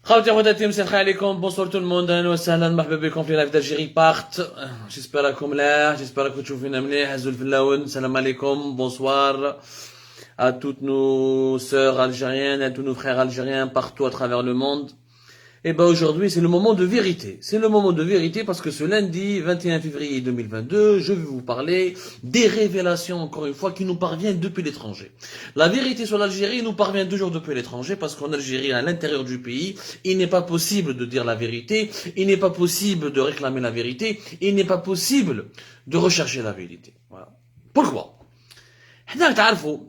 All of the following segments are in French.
Khawti khawtatim, salam alaikum, bonsoir tout le monde, ahlan wa sahlan, marhaba bikum fi live d'Algérie part. J'espère que ملاح, j'espère que تشوفونا مليح, عزوا الفلاون, salam alaikum, bonsoir à toutes nos sœurs algériennes, à tous nos frères algériens partout à travers le monde. Et ben aujourd'hui, c'est le moment de vérité. C'est le moment de vérité parce que ce lundi 21 février 2022, je vais vous parler des révélations, encore une fois, qui nous parviennent depuis l'étranger. La vérité sur l'Algérie nous parvient toujours depuis l'étranger parce qu'en Algérie, à l'intérieur du pays, il n'est pas possible de dire la vérité, il n'est pas possible de réclamer la vérité, il n'est pas possible de rechercher la vérité. Voilà. Pourquoi?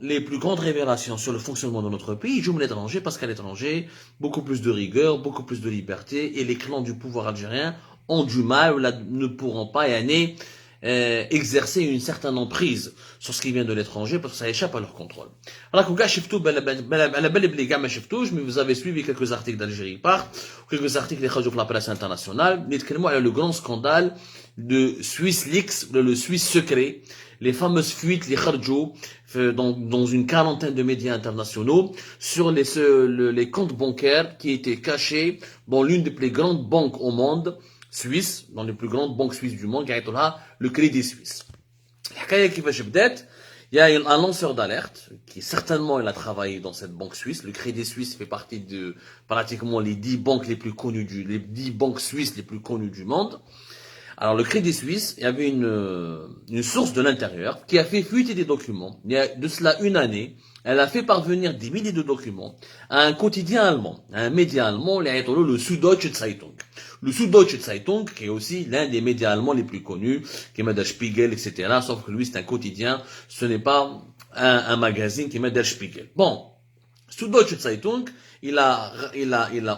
Les plus grandes révélations sur le fonctionnement de notre pays, je me l'étranger parce qu'à l'étranger, beaucoup plus de rigueur, beaucoup plus de liberté, et les clans du pouvoir algérien ont du mal, ne pourront pas exercer une certaine emprise sur ce qui vient de l'étranger parce que ça échappe à leur contrôle. Alors, mais vous avez suivi quelques articles d'Algérie Part, quelques articles de la presse internationale, le grand scandale de Swiss Leaks, le Suisse secret, les fameuses fuites, les kharjou, dans une quarantaine de médias internationaux, sur les comptes bancaires qui étaient cachés dans l'une des plus grandes banques au monde, suisse, dans les plus grandes banques suisses du monde, qui est le Crédit Suisse. Il y a un lanceur d'alerte, qui certainement il a travaillé dans cette banque suisse. Le Crédit Suisse fait partie de pratiquement les 10 banques les plus connues les 10 banques suisses les plus connues du monde. Alors, le Crédit Suisse, il y avait une source de l'intérieur qui a fait fuiter des documents. Il y a de cela une année, elle a fait parvenir des milliers de documents à un quotidien allemand, à un média allemand, le Süddeutsche Zeitung. Le Süddeutsche Zeitung, qui est aussi l'un des médias allemands les plus connus, qui est Der Spiegel, etc. Sauf que lui, c'est un quotidien, ce n'est pas un magazine qui est Der Spiegel. Bon. Süddeutsche Zeitung, il a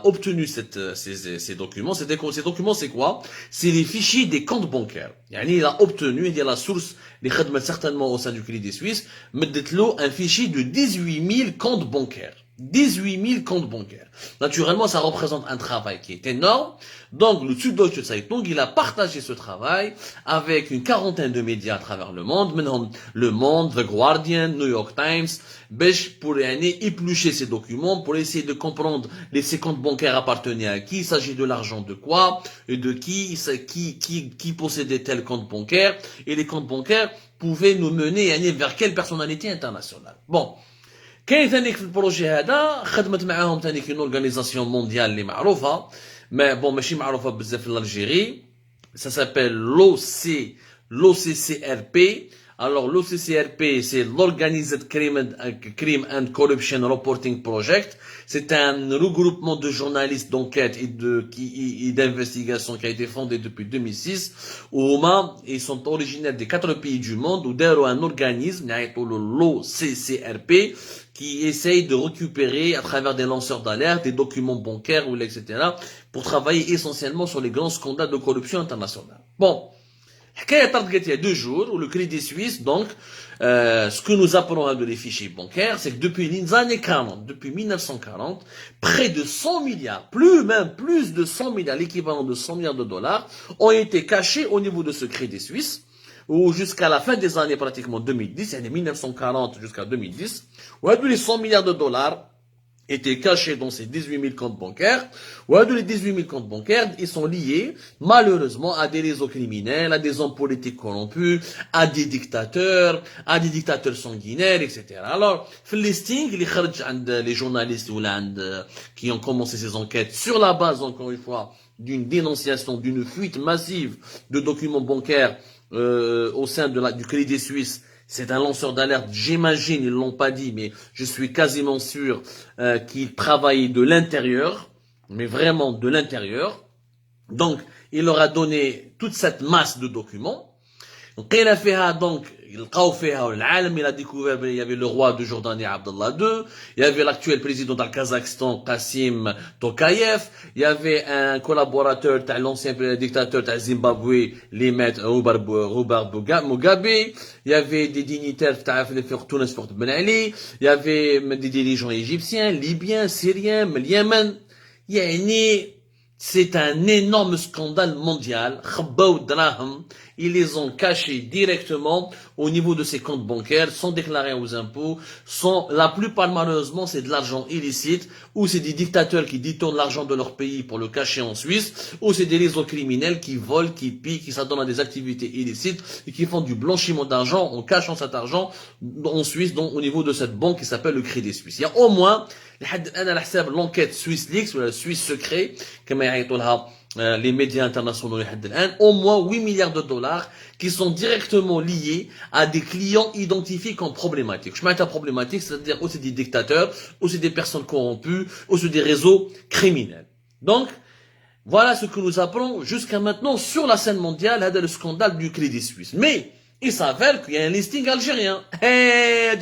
obtenu ces documents. Ces documents, c'est quoi? C'est les fichiers des comptes bancaires. Il a obtenu, il y a la source, les khadmat certainement au sein du Crédit Suisse, un fichier de 18 000 comptes bancaires. 18 000 comptes bancaires. Naturellement, ça représente un travail qui est énorme. Donc, le Süddeutsche Zeitung, il a partagé ce travail avec une quarantaine de médias à travers le monde. Maintenant, Le Monde, The Guardian, New York Times, pour éplucher ces documents, pour essayer de comprendre ces comptes bancaires appartenaient à qui, il s'agit de l'argent de quoi, et de qui possédait tel compte bancaire, et les comptes bancaires pouvaient nous mener vers quelle personnalité internationale. Bon. كاين ثاني في البروجي هذا خدمت معاهم ثاني كاين اورغانيزاسيون مونديال اللي معروفه ما بون ماشي معروفه بزاف في الجيري ça s'appelle l'OCCRP. Alors l'OCCRP c'est l'Organized Crime and Corruption Reporting Project. C'est un regroupement de journalistes d'enquête et d'investigation qui a été fondé depuis 2006. Ils sont originaires des 4 pays du monde où d'ailleurs un organisme, l'OCCRP, qui essaye de récupérer à travers des lanceurs d'alerte, des documents bancaires ou etc. pour travailler essentiellement sur les grands scandales de corruption internationale. Bon. Il y a 2 jours où le Crédit Suisse, donc, ce que nous apprenons avec les fichiers bancaires, c'est que depuis les années 40, depuis 1940, près de 100 milliards, plus de 100 milliards, l'équivalent de 100 milliards de dollars, ont été cachés au niveau de ce Crédit Suisse, où jusqu'à la fin des années pratiquement 2010, il y a 1940 jusqu'à 2010, où les 100 milliards de dollars étaient cachés dans ces 18 000 comptes bancaires, ou les 18 000 comptes bancaires, ils sont liés, malheureusement, à des réseaux criminels, à des hommes politiques corrompus, à des dictateurs sanguinaires, etc. Alors, le listing, les journalistes qui ont commencé ces enquêtes sur la base, encore une fois, d'une dénonciation, d'une fuite massive de documents bancaires au sein du Crédit Suisse. C'est un lanceur d'alerte, j'imagine, ils l'ont pas dit, mais je suis quasiment sûr qu'il travaillait de l'intérieur, mais vraiment de l'intérieur. Donc, il leur a donné toute cette masse de documents. Donc, il a fait donc, il a découvert, il y avait le roi de Jordanie, Abdallah II, il y avait l'actuel président du Kazakhstan, Kassim Tokayev, il y avait un collaborateur, l'ancien dictateur de Zimbabwe, les maîtres Robert Mugabe, il y avait des dignitaires, Ben Ali, il y avait des dirigeants égyptiens, libyens, syriens, Yémen, C'est un énorme scandale mondial. Khabbaou Draham, ils les ont cachés directement au niveau de ces comptes bancaires, sans déclarer aux impôts. La plupart, malheureusement, c'est de l'argent illicite, ou c'est des dictateurs qui détournent l'argent de leur pays pour le cacher en Suisse, ou c'est des réseaux criminels qui volent, qui pillent, qui s'adonnent à des activités illicites et qui font du blanchiment d'argent en cachant cet argent en Suisse, donc au niveau de cette banque qui s'appelle le Crédit Suisse. Il y a au moins, l'enquête Swiss Leaks, ou le Suisse secret, comme les médias internationaux, au moins 8 milliards de dollars qui sont directement liés à des clients identifiés comme problématiques. Je mets à problématique, c'est-à-dire ou c'est des dictateurs, ou c'est des personnes corrompues, ou c'est des réseaux criminels. Donc, voilà ce que nous apprenons jusqu'à maintenant sur la scène mondiale, le scandale du Crédit Suisse. Mais, il s'avère qu'il y a un listing algérien. Il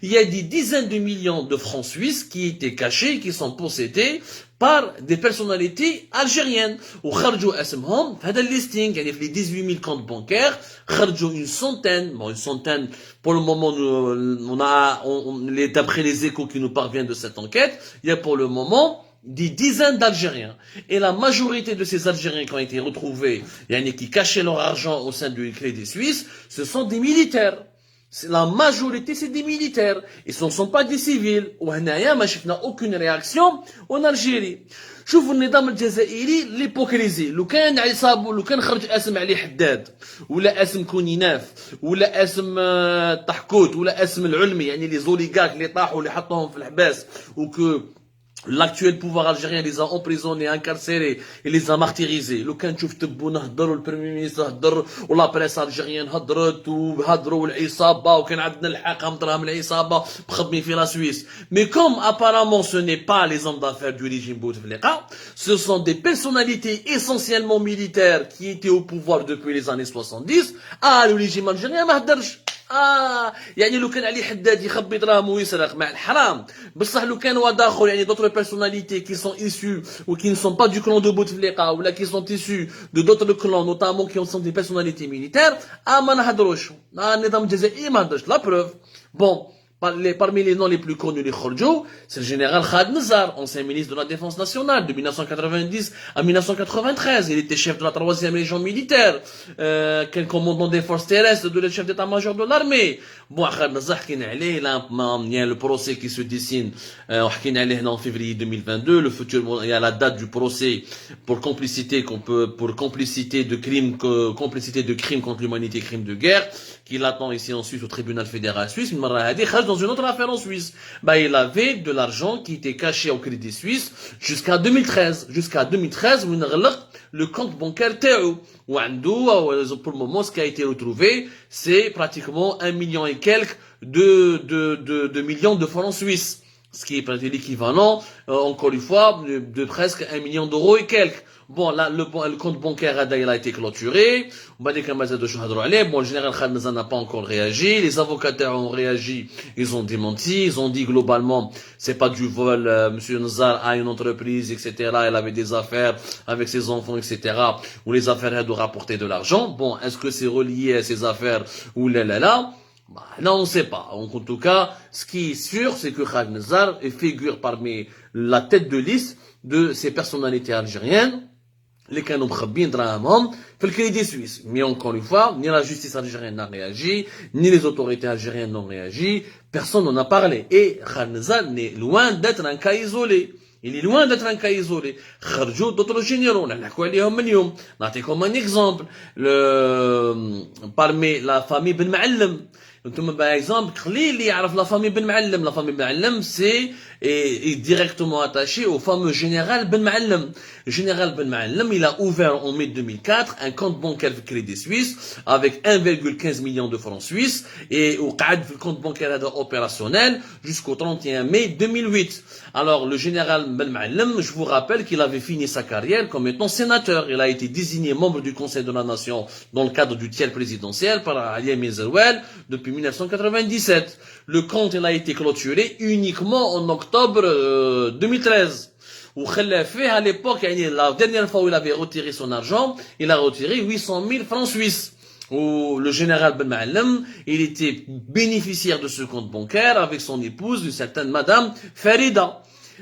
y a des dizaines de millions de francs suisses qui étaient cachés, qui sont possédés par des personnalités algériennes. Ou kharjou asmhom, هذا listing, il y a les 18 000 comptes bancaires, kharjou une centaine, pour le moment, d'après les échos qui nous parviennent de cette enquête, il y a pour le moment des dizaines d'Algériens. Et la majorité de ces Algériens qui ont été retrouvés, qui cachaient leur argent au sein du Crédit Suisse, ce sont des militaires. La majorité, c'est des militaires. Et ce ne sont pas des civils. وهنايا ما شفنا aucune réaction en Algérie. شوفوا النظام الجزائري l'hypocrisie. لو كان عصابه لو كان خرج اسم علي حداد ولا اسم كونيناف ولا اسم طحكوت ولا اسم العلمي يعني لي زوليغارك اللي طاحوا اللي حطوهم في الحباس وكو l'actuel pouvoir algérien les a emprisonnés, incarcérés et les a martyrisés. لو كان تشوف تبونا هضروا البريمير مينيستر هضر ولا بريس الجيريان هضرت وهضروا العصابه وكان عندنا الحاكم دراهم العصابه مخدمين في لا سويس. Mais comme apparemment ce n'est pas les hommes d'affaires du régime Bouteflika, ce sont des personnalités essentiellement militaires qui étaient au pouvoir depuis les années 70. Le régime algérien ما هضرش. يعني لو كان علي حداد يخبي دراهم ويسرق مع الحرام بصح لو كان وداخل يعني d'autres personnalités qui sont issues ou qui ne sont pas du clan de Bouteflika ou là qui sont issues de d'autres clans notamment qui sont des personnalités militaires ما نهضروش النظام الجزائري ما هضرش. La preuve, bon, parmi les noms les plus connus, les Khordjo, c'est le général Khaled Nazar, ancien ministre de la Défense nationale, de 1990 à 1993. Il était chef de la 3e région militaire, quel commandant des forces terrestres, de le chef d'état-major de l'armée. Bon, Khaled Nazar, il y a le procès qui se dessine, en février 2022, il y a la date du procès pour complicité de crimes contre l'humanité, crimes de guerre, qui l'attend ici en Suisse au tribunal fédéral suisse. Dans une autre affaire en Suisse, il avait de l'argent qui était caché au Crédit Suisse jusqu'à 2013. Jusqu'à 2013, où il le compte bancaire TAO. Pour le moment, ce qui a été retrouvé, c'est pratiquement 1 million et quelques de millions de francs suisses. Ce qui est l'équivalent, encore une fois, de presque 1 million d'euros et quelques. Bon, là, le compte bancaire il a été clôturé. Bon, le général Khaled Nazar n'a pas encore réagi. Les avocats ont réagi. Ils ont démenti. Ils ont dit globalement, c'est pas du vol. Monsieur Nazar a une entreprise, etc. Elle avait des affaires avec ses enfants, etc. Où les affaires doivent rapporter de l'argent. Bon, est-ce que c'est relié à ces affaires ou là? Non, on ne sait pas. En tout cas, ce qui est sûr, c'est que Khaled Nazar figure parmi la tête de liste de ces personnalités algériennes. Les canons mkhabbin drahmhom في الكريدي suisse. Mais encore une fois, ni la justice algérienne n'a réagi, ni les autorités algériennes n'ont réagi, personne n'en a parlé. Et Khaled Nazar n'est loin d'être un cas isolé. Il est loin d'être un cas isolé. Kharjou d'autres généraux, نعطيكم un exemple. Parmi la famille Ben Ma'allem, par exemple, la famille Ben Ma'allem. La famille Ben Ma'allem, est directement attachée au fameux général Ben Ma'allem. Le général Ben Ma'allem, il a ouvert en mai 2004 un compte bancaire de Crédit Suisse avec 1,15 million de francs suisses et au compte bancaire opérationnel jusqu'au 31 mai 2008. Alors, le général Ben Ma'allem, je vous rappelle qu'il avait fini sa carrière comme étant sénateur. Il a été désigné membre du Conseil de la Nation dans le cadre du tiers présidentiel par Ali Mizerwel depuis 1997. Le compte, il a été clôturé uniquement en octobre 2013. Ou Khelafi, à l'époque, la dernière fois où il avait retiré son argent, il a retiré 800 000 francs suisses. Où le général Ben Ma'allem, il était bénéficiaire de ce compte bancaire avec son épouse, une certaine madame Farida.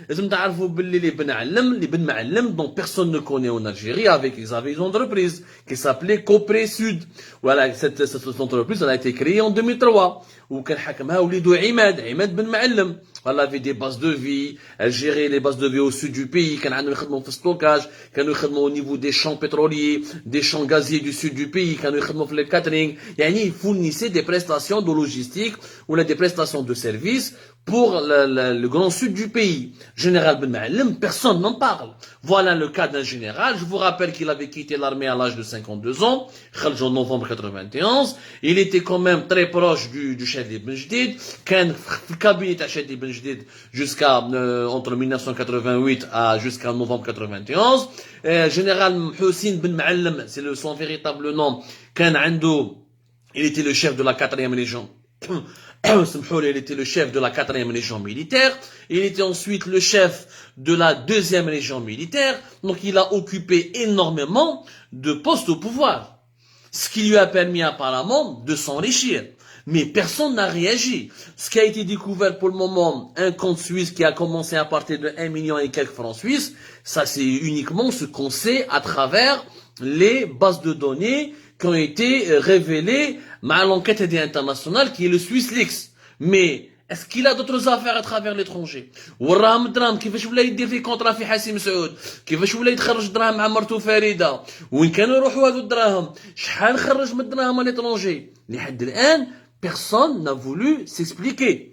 لازم تعرفوا باللي les Ben Ma'allem dont personne ne connaît en Algérie, ils avaient une entreprise qui s'appelait Copré Sud. Voilà, cette entreprise, elle a été créée en 2003. وكان حكمها وليدو عماد بن معلم. Elle avait des bases de vie, elle gérait les bases de vie au sud du pays, كان عندهم يخدموا في الستوكاج, كانوا يخدموا au niveau des champs pétroliers, des champs gaziers du sud du pays, كانوا يخدموا في le catering. يعني ils fournissaient des prestations de logistique ou des prestations de services pour le grand sud du pays. Général Ben Ma'allem, personne n'en parle. Voilà le cas d'un général. Je vous rappelle qu'il avait quitté l'armée à l'âge de 52 ans, en novembre 91. Il était quand même très proche du chef des Ben Jdid, qu'un cabinet à chef des Ben Jdid jusqu'à entre 1988 jusqu'à novembre 91. Général Hussein Ben Ma'allem, c'est son véritable nom. Il était le chef de la 4e légion. Il était le chef de la 4e légion militaire. Il était ensuite le chef de la 2e légion militaire. Donc il a occupé énormément de postes au pouvoir. Ce qui lui a permis apparemment de s'enrichir. Mais personne n'a réagi. Ce qui a été découvert pour le moment, un compte suisse qui a commencé à partir de 1 million et quelques francs suisses, ça c'est uniquement ce qu'on sait à travers les bases de données qui ont été révélées à l'enquête internationale qui est le SwissLeaks. Mais est-ce qu'il a d'autres affaires à travers l'étranger؟ وراهم الدراهم كيفاش ولا يدير في كونطرا في حسيم سعود؟ كيفاش ولا يتخرج دراهم مع مرته فريده؟ وين كانوا يروحوا هذو الدراهم؟ شحال خرج من الدراهم à l'étranger؟ لحد الآن personne n'a voulu s'expliquer.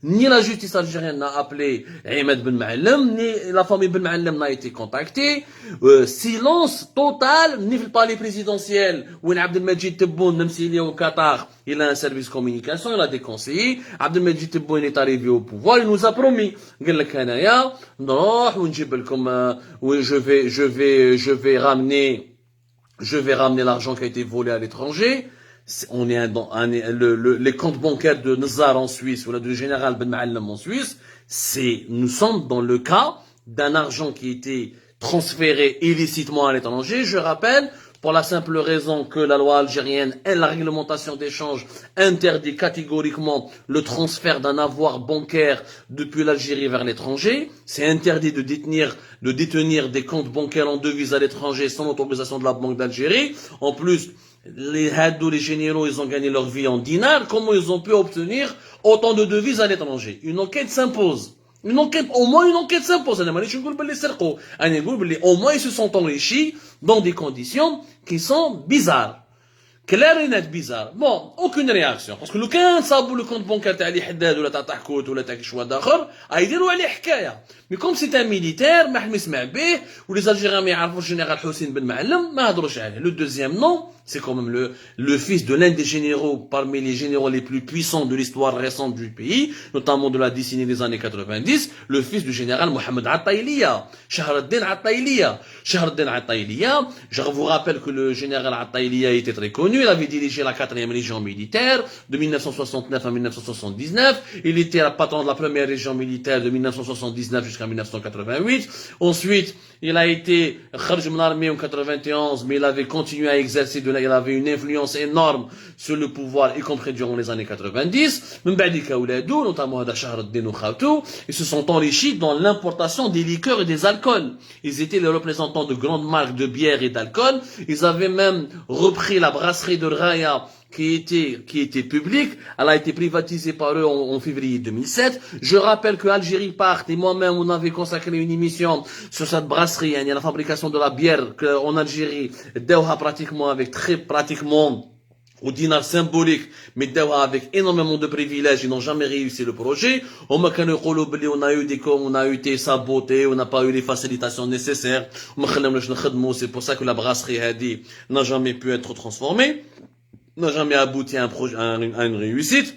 Ni la justice algérienne n'a appelé Ahmed Ben Ma'allem, ni la famille Ben Ma'allem n'a été contactée. Silence total, ni le palais présidentiel, où Abdelmajid Tebboune, même s'il est au Qatar, il a un service communication, il a des conseillers. Abdelmajid Tebboune est arrivé au pouvoir, il nous a promis, je vais ramener l'argent qui a été volé à l'étranger. On est les comptes bancaires de Nazar en Suisse ou là du général Ben Ma'allem en Suisse, nous sommes dans le cas d'un argent qui a été transféré illicitement à l'étranger. Je rappelle, pour la simple raison que la loi algérienne et la réglementation d'échange interdit catégoriquement le transfert d'un avoir bancaire depuis l'Algérie vers l'étranger. C'est interdit de détenir des comptes bancaires en devises à l'étranger sans autorisation de la Banque d'Algérie. En plus, les généraux, ils ont gagné leur vie en dinars. Comment ils ont pu obtenir autant de devises à l'étranger? Une enquête s'impose. Au moins une enquête s'impose. Au moins ils se sont enrichis dans des conditions qui sont bizarres. Clair et net bizarre. Bon, aucune réaction. Parce que le كان صابوا le compte bancaire تاع اللي حداد ولا تاع تحكوت ولا تاع شوا داخر يديروا عليه حكايه. Mais comme c'est un militaire ما حد يسمع به ولي Algériens ما يعرفوش الجنرال حسين بن معلم ما هضروش عليه. Le deuxième nom, c'est quand même le fils de l'un des généraux parmi les généraux les plus puissants de l'histoire récente du pays, notamment de la décennie des années 90, le fils du général Mohamed Attaïlia, Shahreddin Attaïlia. Shahreddin Attaïlia, je vous rappelle que le général Attaïlia était très connu, il avait dirigé la 4e légion militaire de 1969 à 1979, il était le patron de la 1re légion militaire de 1979 jusqu'à 1988, ensuite il a été kharj min l'armée en 91, mais il avait continué à exercer il avait une influence énorme sur le pouvoir, y compris durant les années 90. Notamment Shahreddin Khawtou, ils se sont enrichis dans l'importation des liqueurs et des alcools. Ils étaient les représentants de grandes marques de bière et d'alcool. Ils avaient même repris la brasserie de Raya qui était publique. Elle a été privatisée par eux en février 2007. Je rappelle que Algérie Part et moi-même, on avait consacré une émission sur cette brasserie, la fabrication de la bière en Algérie, pratiquement au dinar symbolique, mais avec énormément de privilèges, ils n'ont jamais réussi le projet. On a été sabotés, on n'a pas eu les facilitations nécessaires. C'est pour ça que la brasserie n'a jamais pu être transformée, n'a jamais abouti à une réussite.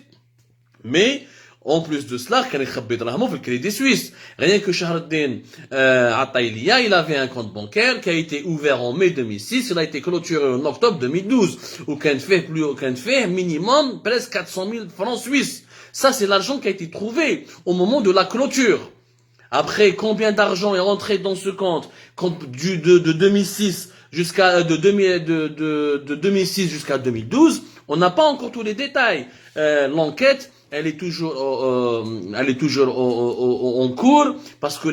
Mais en plus de cela, il le Crédit Suisse. Rien que Shahreddin Attaïlia, il avait un compte bancaire qui a été ouvert en mai 2006, il a été clôturé en octobre 2012, où qu'un fait minimum presque 400 000 francs suisses. Ça, c'est l'argent qui a été trouvé au moment de la clôture. Après, combien d'argent est rentré dans ce compte de 2006 jusqu'à de 2006 jusqu'à 2012, on n'a pas encore tous les détails. L'enquête elle est toujours en cours parce que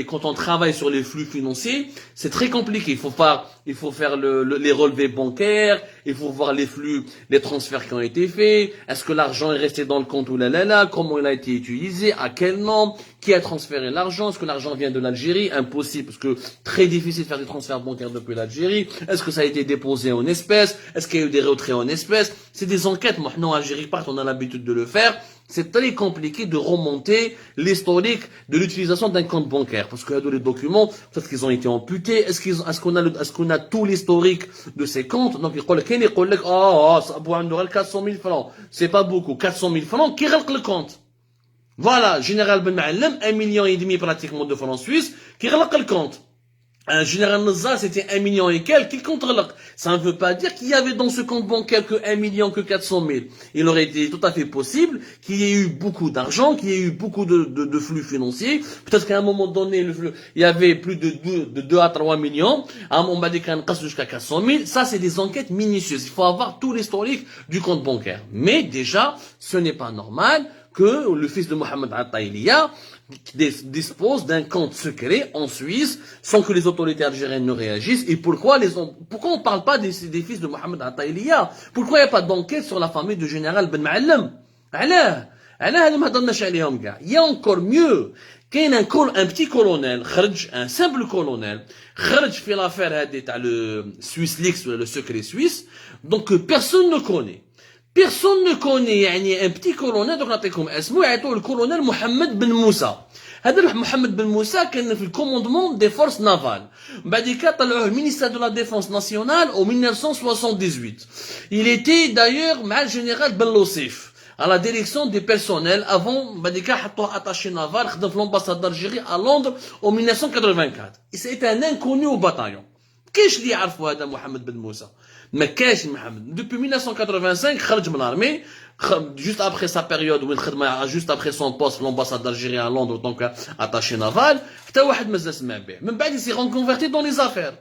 quand on travaille sur les flux financiers, c'est très compliqué. Il faut faire les relevés bancaires, il faut voir les flux, les transferts qui ont été faits. Est-ce que l'argent est resté dans le compte ou là, comment il a été utilisé, à quel nom, qui a transféré l'argent, est-ce que l'argent vient de l'Algérie? Impossible, parce que très difficile de faire des transferts bancaires depuis l'Algérie. Est-ce que ça a été déposé en espèces? Est-ce qu'il y a eu des retraits en espèces? C'est des enquêtes. Maintenant, en Algérie, on a l'habitude de le faire. C'est très compliqué de remonter l'historique de l'utilisation d'un compte bancaire. Parce que les documents, peut-être qu'ils ont été amputés. Est-ce qu'on a tout l'historique de ces comptes? Donc, il y a ça a 400 000 francs. C'est pas beaucoup. 400 000 francs, qui règle le compte? Voilà, Général Ben Ma'alem, 1,5 million pratiquement de francs suisses, qui règle le compte. Un général Nazar, c'était 1 million et quelques, qui contre-le. Ça ne veut pas dire qu'il y avait dans ce compte bancaire que 1 million, que 400 000. Il aurait été tout à fait possible qu'il y ait eu beaucoup d'argent, qu'il y ait eu beaucoup de flux financiers. Peut-être qu'à un moment donné, il y avait plus de 2 à 3 millions. À un moment donné, il y a jusqu'à 400 000. Ça, c'est des enquêtes minutieuses. Il faut avoir tout l'historique du compte bancaire. Mais déjà, ce n'est pas normal que le fils de Mohamed Attaïlia dispose d'un compte secret en Suisse sans que les autorités algériennes ne réagissent. Et pourquoi on ne parle pas des fils de Mohamed Attaïlia? Pourquoi il n'y a pas d'enquête sur la famille du général Ben Ma'alem? Il y a encore mieux. Un petit colonel, un simple colonel, fait l'affaire le Swiss Leaks, le secret suisse, donc personne ne connaît. Personne ne connaît un petit colonel, donc نعطيكم اسمه يعطوه الكولونيل محمد بن موسى. هذا محمد بن موسى كان في الكوموندمون دي فورس نافال. بعد كده طلعوه ministère de la défense nationale en 1978. Il était d'ailleurs مع الجنرال بن لوصيف à la direction du personnel avant بعد كده حطوه attaché naval خدم في l'ambassade d'Algérie à Londres en 1984. Et c'est un inconnu au bataillon. كاش اللي يعرفوا هذا محمد بن موسى؟ ما كاش محمد. Depuis 1985 خرج من l'armée, juste après sa période où il خدم, juste après son poste l'ambassade d'Algérie à Londres en tant qu'attaché naval, حتى واحد ما سمع به. من بعد il s'est reconverti dans les affaires.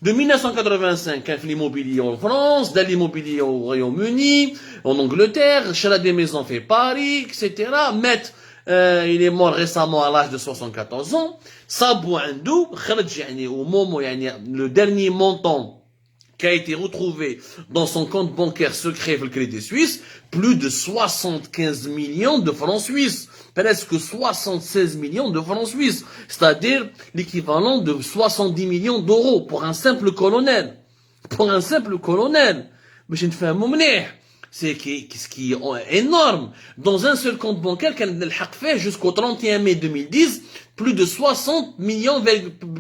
De 1985 كان في l'immobilier en France, dans l'immobilier au Royaume-Uni, en Angleterre, شرا des maisons fait Paris, etc. Il est mort récemment à l'âge de 74 ans. Sabou Andou, au moment, le dernier montant qui a été retrouvé dans son compte bancaire secret le Crédit Suisse, plus de 75 millions de francs suisses. Presque 76 millions de francs suisses. C'est-à-dire l'équivalent de 70 millions d'euros pour un simple colonel. Pour un simple colonel. Mais je ne fais un moment. C'est ce qui est énorme. Dans un seul compte bancaire, fait jusqu'au 31 mai 2010, plus de 60 millions,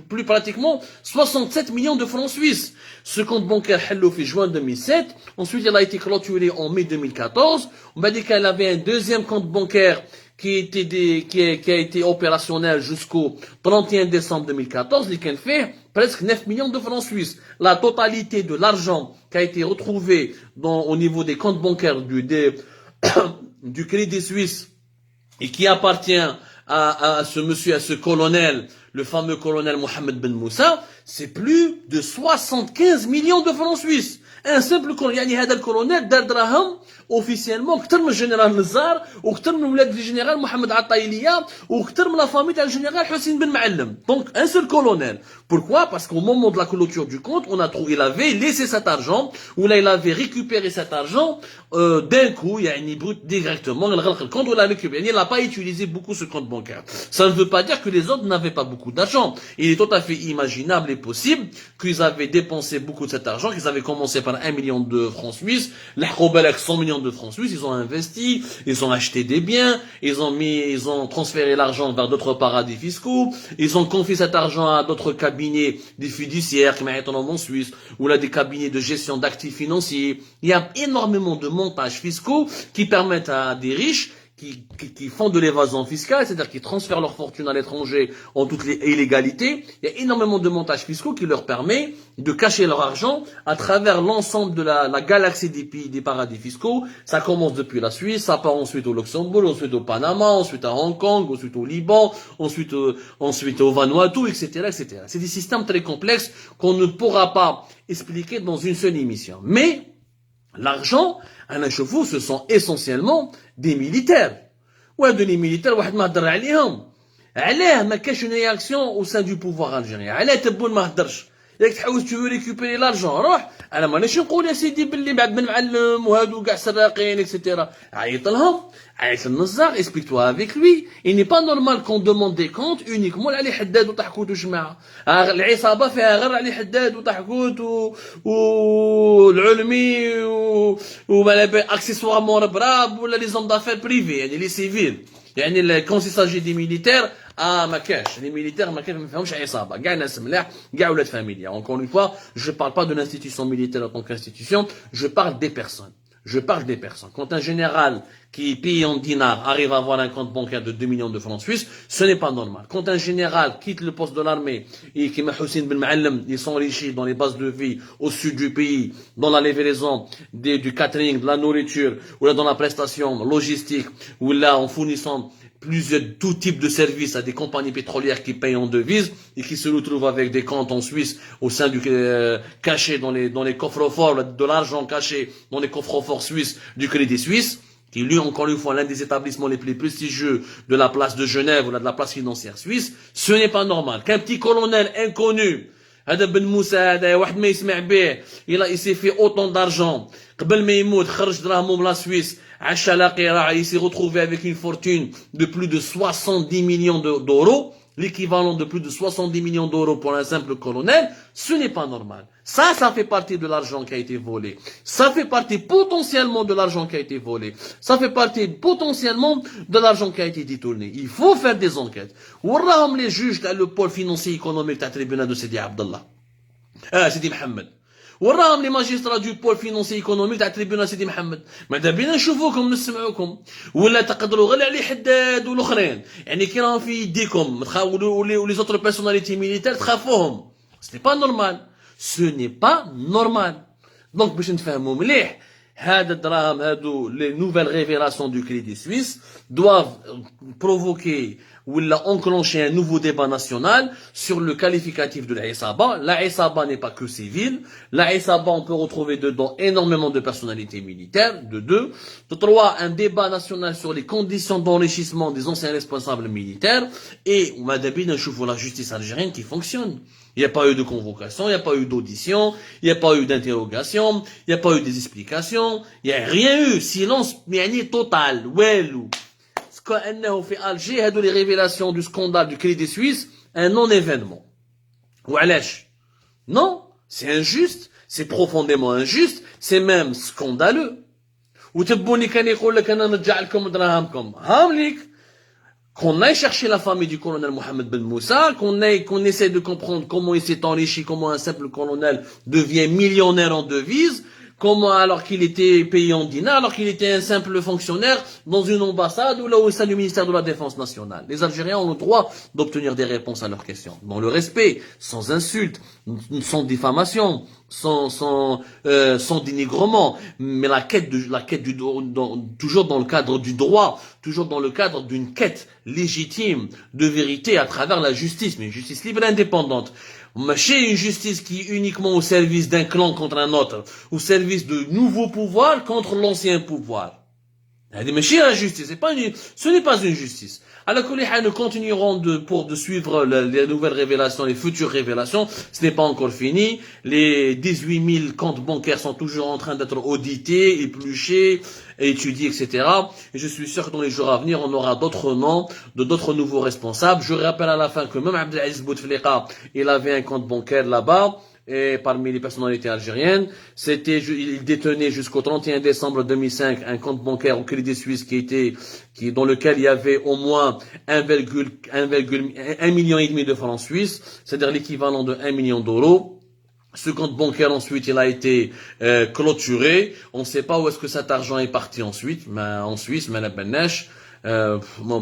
plus pratiquement 67 millions de francs suisses. Ce compte bancaire, fait juin 2007. Ensuite, il a été clôturé en mai 2014. On m'a dit qu'elle avait un deuxième compte bancaire qui a été opérationnel jusqu'au 31 décembre 2014, il fait presque 9 millions de francs suisses. La totalité de l'argent qui a été retrouvé au niveau des comptes bancaires du Crédit Suisse et qui appartient à ce monsieur, à ce colonel, le fameux colonel Mohamed Ben Moussa, c'est plus de 75 millions de francs suisses. Un simple colonel, هذا الكولونيل دار دراهم officiellement كتر من الجنرال نزار وكتر من ولاد الجنرال محمد عطايلية وكتر من la famille du général Hussein Ben Ma'alem. Donc un seul colonel. Pourquoi? Parce qu'au moment de la clôture du compte, on a trouvé, il avait laissé cet argent, ou là il avait récupéré cet argent d'un coup, il y a une brute directement, le compte, on l'a récupéré. Il n'a pas utilisé beaucoup ce compte bancaire. Ça ne veut pas dire que les autres n'avaient pas beaucoup d'argent. Il est tout à fait imaginable et possible qu'ils avaient dépensé beaucoup de cet argent, qu'ils avaient commencé par 1 million de francs suisses, les 100 millions de francs suisses, ils ont investi, ils ont acheté des biens, ils ont transféré l'argent vers d'autres paradis fiscaux, ils ont confié cet argent à d'autres cabinets, des fiduciaires, qui mettent en Suisse, ou là des cabinets de gestion d'actifs financiers. Il y a énormément de montages fiscaux qui permettent à des riches qui font de l'évasion fiscale, c'est-à-dire qui transfèrent leur fortune à l'étranger en toute illégalité. Il y a énormément de montages fiscaux qui leur permet de cacher leur argent à travers l'ensemble de la galaxie des pays, des paradis fiscaux. Ça commence depuis la Suisse, ça part ensuite au Luxembourg, ensuite au Panama, ensuite à Hong Kong, ensuite au Liban, ensuite au Vanuatu, etc., etc. C'est des systèmes très complexes qu'on ne pourra pas expliquer dans une seule émission. Mais L'argent, un chevaux, ce sont essentiellement des militaires. وهادو les militaires واحد ما هضر عليهم. علاه ما كاش une réaction au sein du pouvoir algérien. علاه تبون ما هضرش. ياك تحوس tu veux récupérer l'argent روح. انا مانيش نقول يا سيدي باللي بعد بن معلم وهادو كاع سراقين etc. عيط لهم. عيط للنزار explique-toi avec lui. Il n'est pas normal qu'on demande des comptes uniquement علي حداد وطحكوت وجماعه. العصابه فيها غير علي حداد وطحكوت والعلمي ولا اكسسوارمون ربراب ولا لي زون دافير بريفي يعني لي سيفيل. يعني quand il s'agit des militaires ما كاش les militaires ما فيهمش عصابه كاع ناس ملاح كاع ولاد فاميليا. Encore une fois, je parle pas de l'institution militaire en tant qu'institution, je parle des personnes. Je parle des personnes. Quand un général qui paye en dinars arrive à avoir un compte bancaire de 2 millions de francs suisses, ce n'est pas normal. Quand un général quitte le poste de l'armée et qui Hussein Ben Ma'allem, ils s'enrichissent dans les bases de vie au sud du pays, dans la livraison du catering, de la nourriture, ou là dans la prestation logistique, ou là en fournissant tout type de services à des compagnies pétrolières qui payent en devises et qui se retrouvent avec des comptes en Suisse au sein du cachés dans les coffres-forts, de l'argent caché dans les coffres-forts suisses du Crédit Suisse, qui lui encore une fois l'un des établissements les plus prestigieux de la place de Genève ou de la place financière suisse. Ce n'est pas normal qu'un petit colonel inconnu هذا بن موسى هذا واحد ما يسمع به il s'est fait autant d'argent قبل ما يموت خرج دراهمه من لا سويس عشا لاقي il s'est retrouvé avec une fortune de plus de 70 millions d'euros, l'équivalent de plus de 70 millions d'euros pour un simple colonel. Ce n'est pas normal. Ça fait partie de l'argent qui a été volé. Ça fait partie potentiellement de l'argent qui a été volé. Ça fait partie potentiellement de l'argent qui a été détourné. Il faut faire des enquêtes. وراهم les juges le pôle financier économique du tribunal de Sidi Abdallah. Sidi Mohamed. وراهم لي ماجسترا دو بول فينونسي ايكونوميك تاع تريبيونال سيدي محمد. ماذا بينا نشوفوكم نسمعوكم ولا تقدروا غير علي حداد والاخرين يعني كي راهم في يديكم تخاولوا ولي زوتر بيرسوناليتي ميليتير تخافوهم. سي با نورمال. سو ني با نورمال. دونك باش نتفاهموا مليح هذا الدراهم هادو لي نوفيل ريفيلاسيون دو كريدي سويس doivent provoquer ou enclencher un nouveau débat national sur le qualificatif de la Isaba. La Isaba n'est pas que civile. La Isaba, on peut retrouver dedans énormément de personnalités militaires, de deux. De trois, un débat national sur les conditions d'enrichissement des anciens responsables militaires. Et, on m'a d'habitude, la justice algérienne qui fonctionne. Il n'y a pas eu de convocation, il n'y a pas eu d'audition, il n'y a pas eu d'interrogation, il n'y a pas eu des explications, il n'y a rien eu. Silence, total. Well. كأنه في Alger هادو les révélations du scandale du Crédit Suisse un non-événement. وعلاش؟ Non, c'est injuste, c'est profondément injuste, c'est même scandaleux. وتبوني كان يقول لك انا نرجع لكم دراهمكم. هامليك qu'on aille chercher la famille du colonel Mohamed Ben Moussa, qu'on essaie de comprendre comment il s'est enrichi, comment un simple colonel devient millionnaire en devises. Comment, alors qu'il était payé en dinars, alors qu'il était un simple fonctionnaire dans une ambassade ou là au sein du ministère de la Défense nationale. Les Algériens ont le droit d'obtenir des réponses à leurs questions. Dans le respect, sans insulte, sans diffamation, sans dénigrement, mais toujours dans le cadre du droit, toujours dans le cadre d'une quête légitime de vérité à travers la justice, mais une justice libre et indépendante. Chez une justice qui est uniquement au service d'un clan contre un autre, au service de nouveaux pouvoirs contre l'ancien pouvoir. La justice, ce n'est pas une justice. Alors que nous continuerons de suivre les nouvelles révélations, les futures révélations. Ce n'est pas encore fini. Les 18 000 comptes bancaires sont toujours en train d'être audités, épluchés, étudiés, etc. Et je suis sûr que dans les jours à venir, on aura d'autres noms, d'autres nouveaux responsables. Je rappelle à la fin que même Abdelaziz Bouteflika, il avait un compte bancaire là-bas. Et parmi les personnalités algériennes, il détenait jusqu'au 31 décembre 2005 un compte bancaire au Crédit Suisse dans lequel il y avait au moins 1,1 million et demi de francs suisses, c'est-à-dire l'équivalent de 1 million d'euros. Ce compte bancaire ensuite, il a été clôturé. On ne sait pas où est-ce que cet argent est parti ensuite, mais en Suisse, mais la Beneche.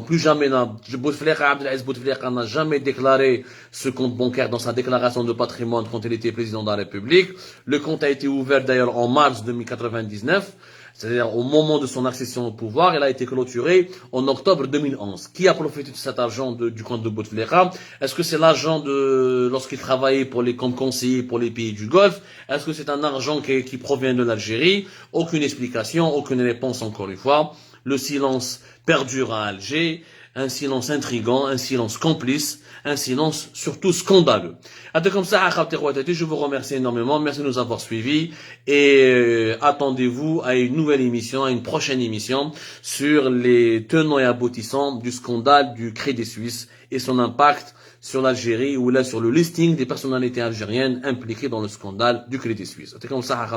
Plus jamais, Abdelaziz Bouteflika n'a jamais déclaré ce compte bancaire dans sa déclaration de patrimoine quand il était président de la République. Le compte a été ouvert d'ailleurs en mars 2099. C'est-à-dire au moment de son accession au pouvoir, elle a été clôturée en octobre 2011. Qui a profité de cet argent du compte de Bouteflika? Est-ce que c'est l'argent de lorsqu'il travaillait comme conseiller pour les pays du Golfe? Est-ce que c'est un argent qui provient de l'Algérie? Aucune explication, aucune réponse encore une fois. Le silence perdure à Alger, un silence intrigant, un silence complice, un silence surtout scandaleux. Comme ça, je vous remercie énormément, merci de nous avoir suivis et attendez-vous à une nouvelle émission, à une prochaine émission sur les tenants et aboutissants du scandale du Crédit Suisse et son impact sur l'Algérie ou là sur le listing des personnalités algériennes impliquées dans le scandale du Crédit Suisse. Comme ça,